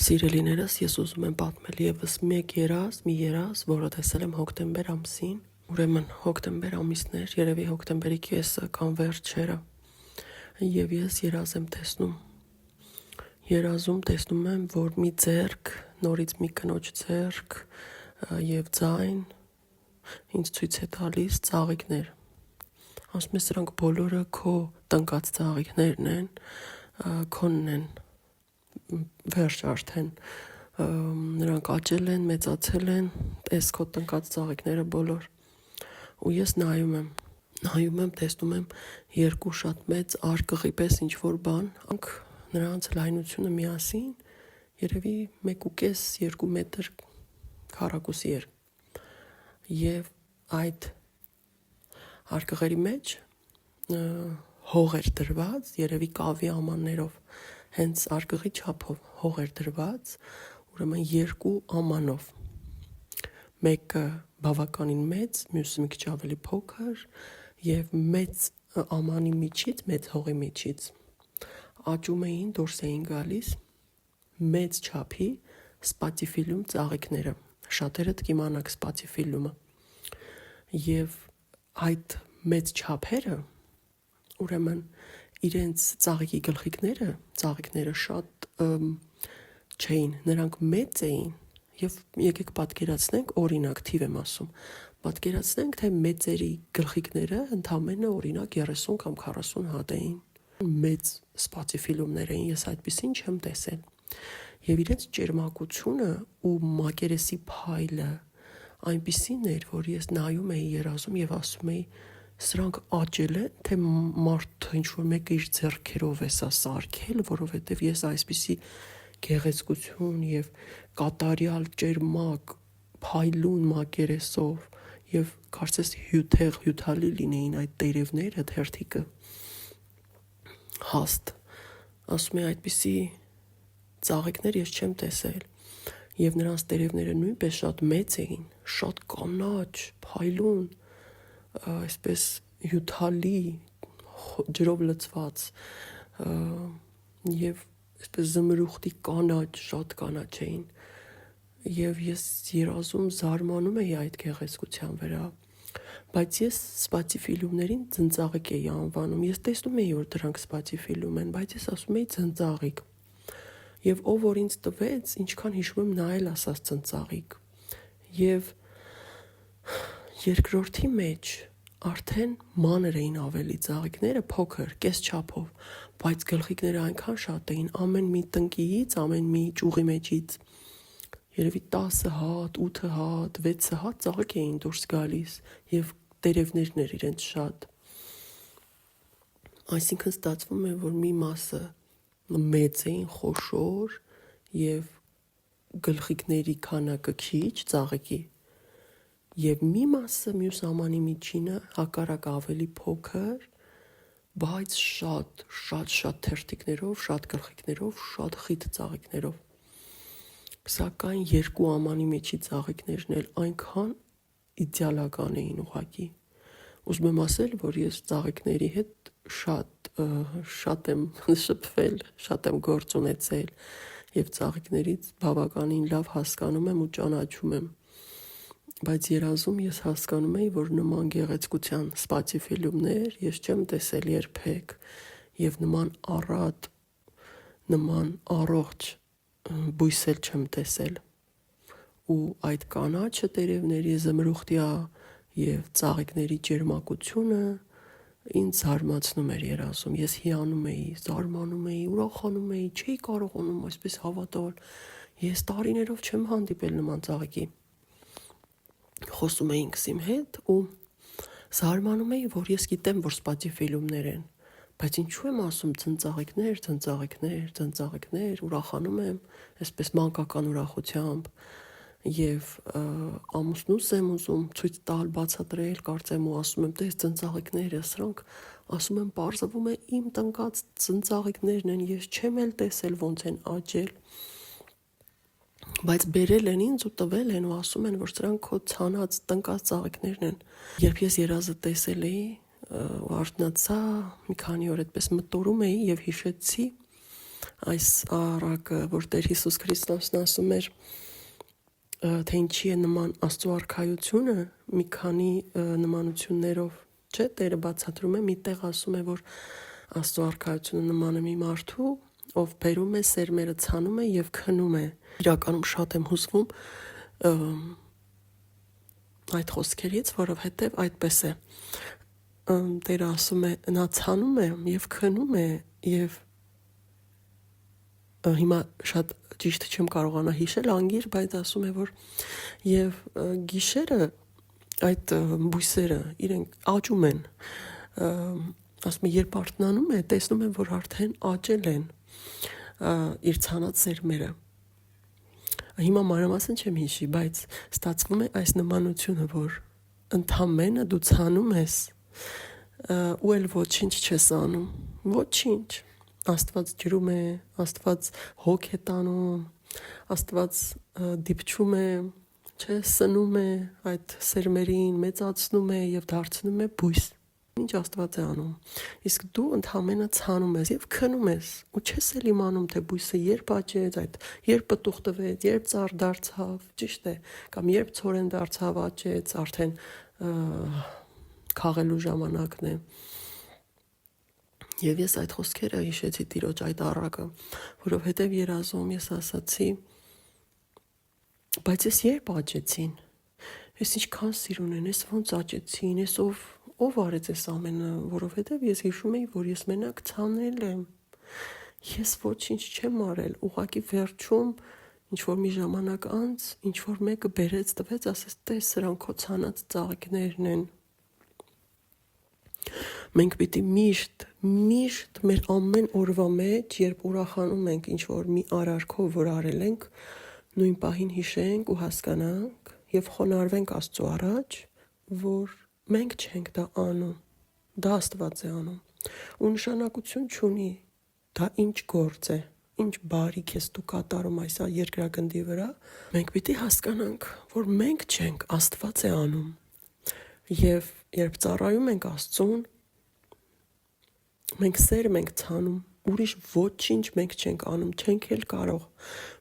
Սիրելիներս, ես ուզում եմ պատմել եւս մի երազ, որը տեսել եմ հոկտեմբեր ամսին, ուրեմն հոկտեմբեր ամիսներ, երևի հոկտեմբերի կեսը կամ վերջերը, եւ ես երազ եմ տեսնում։ Երազում տեսնում եմ, որ մի ձեռք, նորից մի կնոջ ձեռք եւ ձայն ինձ ցույց է տալիս ծաղիկներ։ Ասում է սրանք բոլորը քո տնկած ծաղիկներն են, քոնն են, վերջ արդեն նրանք աճել են, մեծացել են, այս քո տնկած ծաղիկները բոլոր։ Ու ես նայում եմ, տեսնում եմ երկու շատ մեծ արկղի պես ինչ-որ բան, նրանց լայնությունը միասին երևի 1.5-2 մետր քառակուսի էր։ Եվ այդ արկղերի մեջ հող էր դրված, երևի կավի ամաններով, հենց արկղի չափով հող էր դրված, ուրեմն երկու ամանով։ Մեկը բավականին մեծ, մյուսը մի քիչ ավելի փոքր, եւ մեծ ամանի միջից, մեծ հողի միջից աճում էին, դուրս էին գալիս մեծ չափի սպատիֆիլում ծաղիկները։ Շատերդ կիմանաք սպատիֆիլումը։ Եվ այդ մեծ չափերը, ուրեմն իրենց ծաղիկի ծաղիկները շատ չէին, նրանք մեծ էին, եւ եկեք պատկերացնենք, օրինակ թիվ եմ ասում, պատկերացնենք, թե մեծերի գլխիկները ընդամենը օրինակ 30 կամ 40 հատ էին, մեծ սպատիֆիլումներ էին, ես այդպեսին չեմ տեսել, եւ իրենց ճերմակությունը ու մակերեսի փայլը այնպիսին էր, որ ես նայում էի երազում եւ ասում էի, սրանք աճել են, թե մարդը ինչ-որ մեկը իր ձեռքերով է սա սարքել, որովհետև ես այսպիսի գեղեցկություն եւ կատարյալ ճերմակ, փայլուն մակերեսով եւ կարծես հյութալի լինեին այդ տերևները, թերթիկը, հաստ, ասում եմ այդպիսի ծաղիկներ ես չեմ տեսել, եւ նրանց տերևները նույնպես շատ մեծ էին, շատ կանաչ, փայլուն, այսպես հյութալի, ջրով լցված, եւ այսպես զմրուխտի կանաչ, շատ կանաչ էին, եւ ես երազում զարմանում էի այդ գեղեցկության վրա, բայց ես սպատիֆիլումներին ձնծաղիկ էի անվանում, ես տեսնում էի, որ դրանք սպատիֆիլում են, բայց ես ասում էի ձնծաղիկ, եւ ով որ ինձ տվեց, ինչքան հիշում եմ նայել ասած ձնծաղիկ, եւ երկրորդի մեջ արդեն մանր էին ավելի ծաղիկները, փոքր, կես չափով, բայց գլխիկները այնքան շատ էին, ամեն մի տնկիից, ամեն մի ճյուղի մեջից, երևի 10 հատ, 8 հատ, 6 հատ ծաղիկ էին դուրս գալիս, եւ տերևներն էր իրենց շատ, այսինքն ստացվում է, որ մի մասը մեծ էին, խոշոր, եւ գլխիկների քանակը քիչ, ծաղիկի, եւ մի մասը մյուս ամանի միջինը հակառակ ավելի փոքր, բայց շատ թերթիկներով, շատ գլխիկներով, շատ խիտ ծաղիկներով, սակայն երկու ամանի միջի ծաղիկներն էլ այնքան իդեալական էին ուղղակի, ուզում եմ ասել, որ ես ծաղիկների հետ շատ եմ շփվել, շատ եմ գործ ունեցել, եւ ծաղիկներից բավականին լավ հասկանում եմ ու ճանաչում եմ, բայց երազում ես հասկանում էի, որ նման գեղեցկության սպատիֆիլումներ ես չեմ տեսել երբեք, եւ նման առատ, նման առողջ բույսեր չեմ տեսել, ու այդ կանաչը տերևների զմրուխտյա եւ ծաղիկների ջերմակությունը ինձ զարմացնում էր երազում, ես հիանում էի, զարմանում էի, ուրախանում էի, չէի կարողանում այսպես հավատալ, ես տարիներով չեմ հանդիպել նման ծաղիկի, խոսում էի ինքս իմ հետ ու զարմանում էի, որ ես գիտեմ, որ սպատիֆիլումներ են, բայց ինչու եմ ասում ձնծաղիկներ, ուրախանում եմ, այսպես մանկական ուրախությամբ, եւ ամուսնուս եմ ուզում ցույց տալ, բացատրել, կարծեմ ու ասում եմ, տես ձնծաղիկները, սրանք ասում եմ, պարզվում է իմ տնկած ձնծաղիկներն են, ես չեմ էլ տեսել ոնց են աճել, բայց բերել են ինձ ու տվել են ու ասում են, որ սրանք քո ցանած տնկած ծաղիկներն են, երբ ես երազը տեսել էի ու արթնացա, մի քանի օր այդպես մտորում էի եւ հիշեցի, այս առակը, որ Տեր Հիսուս Քրիստոսն ասում էր, թե ինչի է նման Աստծո արքայությունը, մի քանի նմանություններով, չէ, Տերը բացատրում է, միտեղ ասում է, որ Աստծո արքայությունը նման է մի մարդու, ով բերում է սերմերը, ցանում է եւ քնում է։ Իրականում շատ եմ հուզվում այդ խոսքերից, որովհետեւ այդպես է։ Տերը ասում է, նա ցանում է եւ քնում է եւ հիմա շատ ճիշտ չեմ կարողանա հիշել անգիր, բայց ասում է, որ եւ գիշերը այդ բույսերը իրենք աճում են, ասում է, երբ արթնանում է, տեսնում են, որ արդեն աճել են իր ցանած սերմերը։ Հիմա մանրամասն չեմ հիշի, բայց ստացվում է այս նմանությունը, որ ընդամենը դու ցանում ես ու էլ ոչինչ չես անում, ոչինչ։ Աստված ջրում է, Աստված հոգ է տանում, Աստված դիպչում է, չէ, սնում է այդ սերմերին, մեծացնում է եւ դարձնում է բույս։ Ինչ Աստված է անում։ Իսկ դու ընդամենը ցանում ես եւ քնում ես ու չես էլ իմանում, թե բույսը երբ աճեց, այդ երբ պտուղ տվեց, երբ ծառ դարձավ, ճիշտ է, կամ երբ ցորեն դարձավ, աճեց, արդեն քաղելու ժամանակն է։ Եվ ես այդ խոսքերը հիշեցի Տիրոջ այդ առակը, որովհետև երազում ես ասացի, բայց ես երբ աճեցին, ես ինչքան սիրուն են, ես ոնց աճեցին, ես ով արեց այս ամենը, որովհետև ես հիշում էի, որ ես մենակ ցանել եմ, ես ոչինչ չեմ արել, ուղղակի վերջում, ինչ-որ մի ժամանակ անց, ինչ-որ մեկը բերեց տվեց, ասեց, տես սրանք քո ցանած ծաղիկներն են։ Մենք պիտի միշտ մեր ամեն օրվա մեջ, երբ ուրախանում ենք ինչ-որ մի արարքով, որ արել ենք, նույն պահին հիշենք ու հասկանանք եւ խոնարհվենք Աստծո առաջ, որ մենք չենք դա անում, դա Աստված է անում։ Ու նշանակություն չունի դա ինչ գործ է, ինչ բարիք ես դու կատարում այս երկրագնդի վրա, մենք պիտի հասկանանք, որ մենք չենք, Աստված է անում։ Եվ երբ ծառայում ենք Աստծուն, մենք սերմ ենք ցանում, ուրիշ ոչինչ մենք չենք անում, չենք էլ կարող։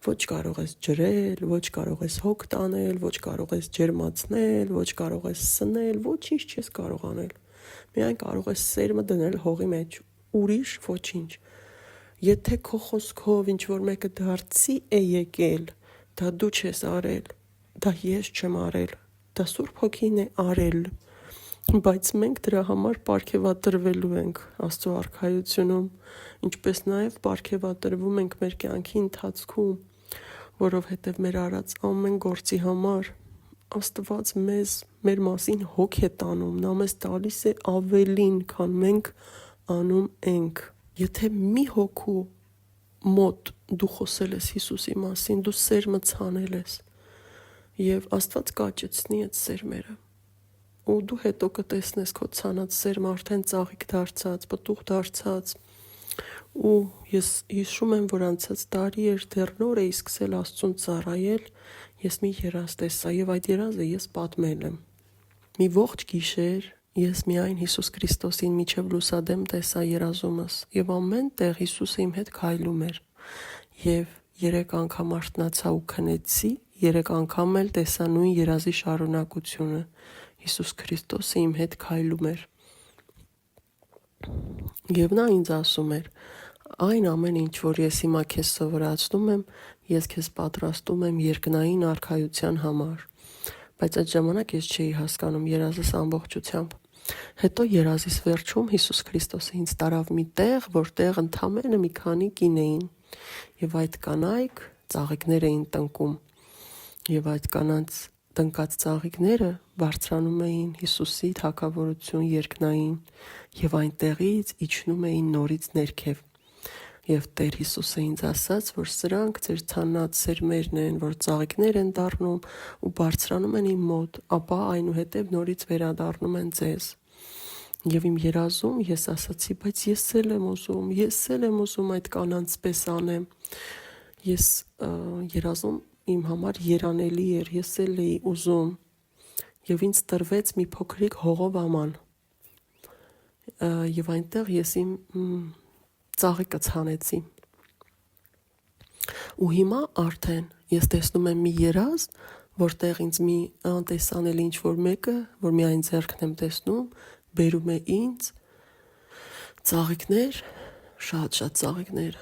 Ոչ կարող ես ջրել, ոչ կարող ես հոգ տանել, ոչ կարող ես ջերմացնել, ոչ կարող ես սնել, ոչինչ չես կարող անել։ Միայն կարող ես սերմը դնել հողի մեջ, ուրիշ ոչինչ։ Եթե քո խոսքով ինչ-որ մեկը դարձի է եկել, դա դու չես արել, դա ես չեմ արել, դա Սուրբ Հոգին է արել, բայց մենք դրա համար պարգևատրվելու ենք Աստծո արքայությունում, ինչպես նաև պարգևատրվում ենք մեր կյանքի ընթացքում, որովհետև մեր արած ամեն գործի համար Աստված մեր մասին հոգ է տանում, նա մեզ տալիս է ավելին, քան մենք անում ենք։ Եթե մի հոգու մոտ դու խոսել ես Հիսուսի մասին, դու սերմը ցանել ես, եւ Աստված կաճեցնի այդ սերմերը։ Ու դու հետո կտեսնես քո ցանած սերմը արդեն ծաղիկ դարձած, պտուղ դարձած։ Ու ես հիշում եմ, որ անցած տարի էր դեռ նոր էի սկսել Աստծուն ծառայել, ես մի երազ տեսա եւ այդ երազը ես պատմել եմ։ Մի ողջ գիշեր ես միայն Հիսուս Քրիստոսին միջև լուսադեմ տեսա երազումս եւ ամեն տեղ Հիսուսը իմ հետ քայլում էր։ Եվ 3 անգամ արթնացա ու քնեցի, 3 անգամ էլ տեսա նույն երազի շարունակությունը։ Հիսուս Քրիստոսը իմ հետ քայլում էր։ Եվ նա ինձ ասում էր. այն ամեն ինչ, որ ես հիմա քեզ սովորացնում եմ, ես քեզ պատրաստում եմ երկնային արքայության համար։ Բայց այդ ժամանակ ես չէի հասկանում երազս ամբողջությամբ։ Հետո երազիս վերջում Հիսուս Քրիստոսը ինձ տարավ մի տեղ, որտեղ ընդամենը մի քանի կին էին, եւ այդ կանայք ծաղիկներ էին տնկում, եւ այդ կանանց տնկած ծաղիկները բարձրանում էին Հիսուսի թագավորություն երկնային, եւ այնտեղից իջնում էին նորից ներքև։ Եվ Տեր Հիսուսը ինձ ասաց, որ սրանք ձեր ցանած սերմերն են, որ ծաղիկներ են դառնում ու բարձրանում են իմ մոտ, ապա այնուհետև նորից վերադառնում են ձեզ։ Եվ իմ երազում ես ասացի, բայց ես էլ եմ ուզում այդ կանանց պես անեմ։ Ես երազում իմ համար երանելի էր, ես էլ էի ուզում։ Եվ ինձ տրվեց մի փոքրիկ հողով աման։ Եվ այնտեղ ես իմ ծաղիկը ցանեցի։ Ու հիմա արդեն ես տեսնում եմ մի երազ, որտեղ ինձ մի անտեսանելի ինչ-որ մեկը, որ միայն ձեռքն եմ տեսնում, բերում է ինձ ծաղիկներ, շատ ծաղիկներ,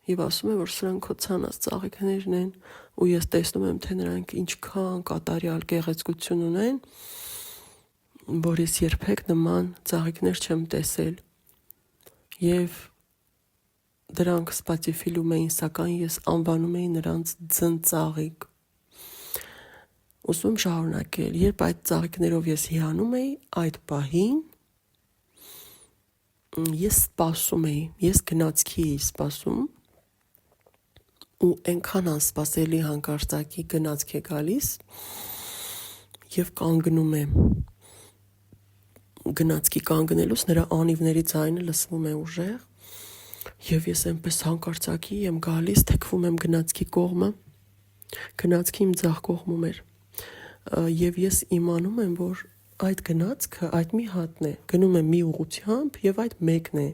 եւ ասում է, որ սրանք քո ցանած ծաղիկներն են, ու ես տեսնում եմ, թե նրանք ինչքան կատարյալ գեղեցկություն ունեն, որ ես երբեք նման ծաղիկներ չեմ տեսել։ Եվ դրանք սպատիֆիլում էին, սակայն ես անվանում էի նրանց ձնծաղիկ։ Ուզում եմ շարունակել, երբ այդ ծաղիկներով ես հիանում էի, այդ պահին ես սպասում էի, ես գնացքի էի սպասում, ու այնքան անսպասելի հանկարծակի գնացք է գալիս, եւ կանգնում եմ։ Գնացքի կանգնելուց նրա անիվների ձայնը լսվում է ուժեղ, եւ ես այնպես հանկարծակի եմ գալիս, թեքվում եմ գնացքի կողմը, գնացքի իմ ձախ կողմում էր, եւ ես իմանում եմ, որ այդ գնացքը այդ մի հատն է, գնում եմ մի ուղղությամբ եւ այդ մեկն է,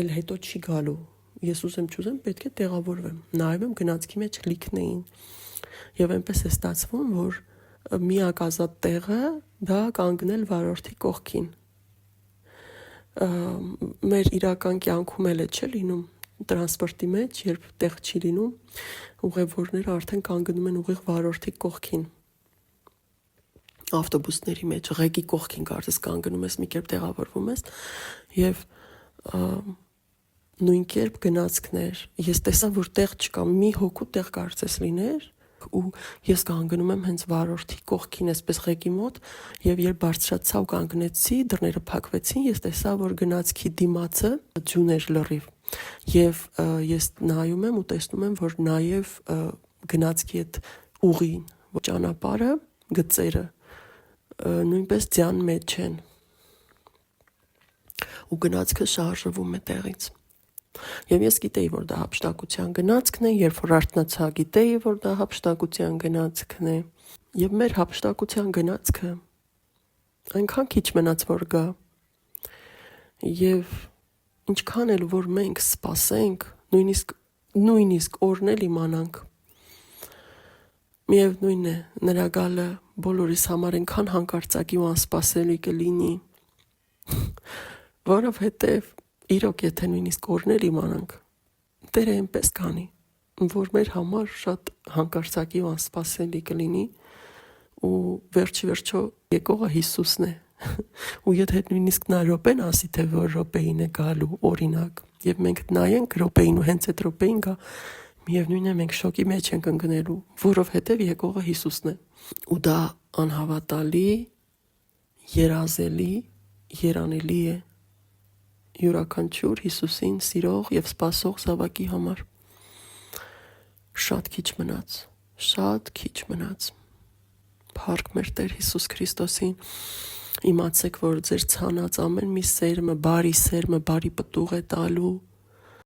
էլ հետո չի գալու։ Ես ուզեմ չուզեմ պետք է տեղավորվեմ, նայում եմ գնացքի մեջ լիքն էին, եւ այնպես է ստացվում, որ միակ ազատ տեղը դա կանգնել վարորդի կողքին։ Մեր իրական կյանքում էլ է չէ լինում տրանսպորտի մեջ, երբ տեղ չի լինում, ուղևորները արդեն կանգնում են ուղիղ վարորդի կողքին։ Ավտոբուսների մեջ ղեկի կողքին կարծես կանգնում ես, մի կերպ տեղավորվում ես, եւ նույն կերպ գնացքներ։ Ես տեսա, որ տեղ չկա, մի հոգու տեղ կարծես լիներ, ու ես կանգնում եմ հենց վարորդի կողքին, այսպես ղեկի մոտ, եւ երբ բարձրացա ու կանգնեցի, դռները փակվեցին, ես տեսա, որ գնացքի դիմացը ջուն էր լրիվ, եւ ես նայում եմ ու տեսնում եմ, որ նաեւ գնացքի այդ ուղին, ճանապարհը, գծերը նույնպես ձյան մեջ են, ու գնացքը շարժվում է տեղից։ Եվ ես գիտեի, որ դա հափշտակության գնացքն է, երբ որ արթնացա, գիտեի, որ դա հափշտակության գնացքն է, եւ մեր հափշտակության գնացքը այնքան քիչ մնաց, որ գա, եւ ինչքան էլ որ մենք սպասենք, նույնիսկ օրն էլ իմանանք, միևնույն է, նրա գալը բոլորիս համար այնքան հանկարծակի ու անսպասելի կլինի, որովհետեւ իրոք եթե նույնիսկ օրներ իմանանք, Տերը այնպես կանի, որ մեր համար շատ հանկարծակի ու անսպասելի կլինի, ու վերջիվերջո եկողը Հիսուսն է, ու եթե նույնիսկ նա րոպեն ասի, թե որ րոպեին է գալու, օրինակ, եւ մենք նայենք րոպեին ու հենց այդ րոպեին գա, միևնույն է մենք շոկի մեջ ենք ընկնելու, որովհետեւ եկողը Հիսուսն է, ու դա անհավատալի, երազելի, երանելի է յուրաքանչյուր Հիսուսին սիրող եւ սպասող զավակի համար։ Շատ քիչ մնաց։ Փառք մեր Տեր Հիսուս Քրիստոսին, իմացեք, որ ձեր ցանած ամեն մի սերմը, բարի պտուղ է տալու,